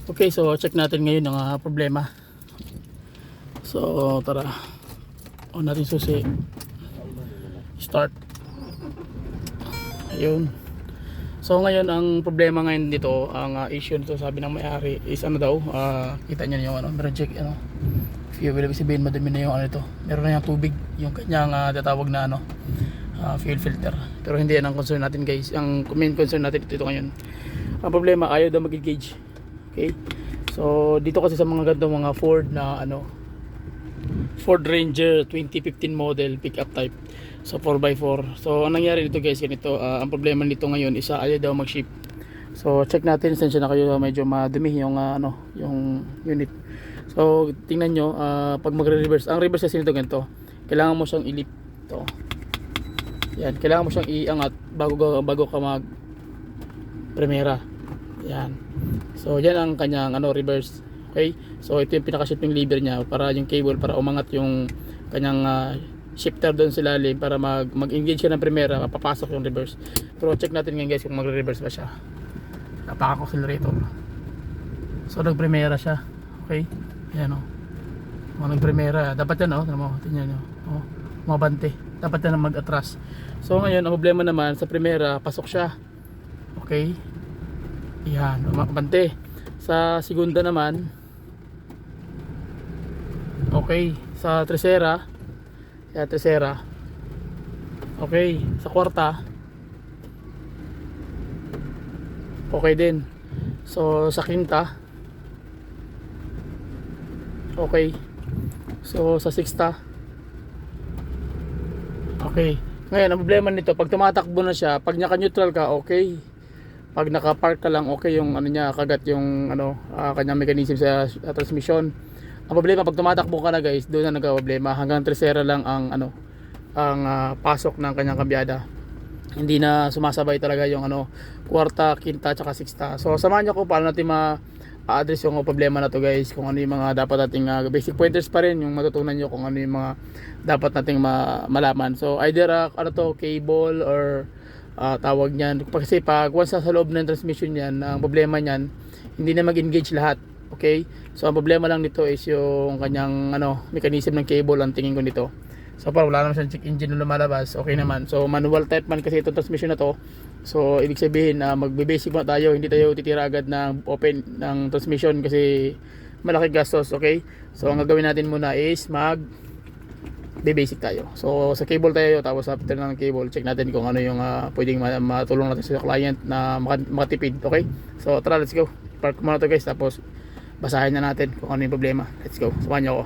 Okay, so check natin ngayon ang problema. So tara, on natin susi, start. Ayun. So ngayon ang problema ngayon dito, ang issue nito sabi ng may-ari is ano daw, kita niyo yung ano, meron check ano, fuel, ibig sabihin madumi na yung ano ito, meron na yung tubig, yung kanyang tatawag na ano, fuel filter. Pero hindi yan ang concern natin guys. Ang main concern natin dito ngayon, ang problema ayaw daw mag-engage. Okay, so dito kasi sa mga ganito mga Ford na ano, Ford Ranger 2015 model pickup type, so 4x4. So ang nangyari dito guys, ganito, ang problema nito ngayon isa ayaw daw mag-ship. So check natin, sensya na kayo, medyo madumi yung ano, yung unit. So tingnan nyo, pag magre-reverse, ang reverse kasi nito ganito, kailangan mo siyang ilip to. Yan, kailangan mo siyang iangat bago ka mag primera. Yan. So yan ang kanyang ano, reverse. Okay? So ito yung pinaka-shifting lever niya para yung cable, para umangat yung kanyang shifter doon sa ilalim para mag-engage siya ng primera, mapapasok yung reverse. Pero check natin ngayon guys kung magre-reverse ba siya. Napaka-accelerator. So nag-primera siya. Okay? Yan o. Nag-primera. Dapat yan o. Tingnan nyo. O, mabante. Dapat yan mag-atras. So ngayon, ang problema naman sa primera, pasok siya. Okay? Yan, mabante. Sa segunda naman, okay. Sa tercera, okay. Sa kwarta, okay din. So sa quinta, okay. So sa sixta, okay. Ngayon ang problema nito, pag tumatakbo na siya, pag naka-neutral ka, okay. Pag naka-park ka lang, okay yung ano niya, kagat yung ano, kanyang mechanism sa transmission. Ang problema pag tumatakbo ka na guys, doon na nagka-problema. Hanggang tercera lang ang ano, ang pasok ng kanyang kabyada. Hindi na sumasabay talaga yung ano, kwarta, quinta, tsaka sixta. So samahan niyo ko paano natin ma-address yung problema na to guys, kung ano yung mga dapat nating basic pointers pa rin, yung matutunan niyo kung ano yung mga dapat nating malaman. So either ano to, cable or tawag niyan, kasi pag once sa loob ng transmission niyan, ang problema niyan, hindi na mag-engage lahat. Okay, so ang problema lang nito is yung kanyang ano, mechanism ng cable ang tingin ko nito. So parang wala naman siyang check engine na lumalabas, okay naman. So manual type man kasi itong transmission na to, so ibig sabihin magbe-basic muna tayo, hindi tayo titira agad ng open ng transmission kasi malaki gastos. Okay, so ang gagawin natin muna is basic tayo. So sa cable tayo, tapos after ng cable, check natin kung ano yung pwedeng matulong natin sa client na makatipid. Okay, so tara, let's go. Park muna to guys, tapos basahin na natin kung ano yung problema. Let's go, samahan nyo ako.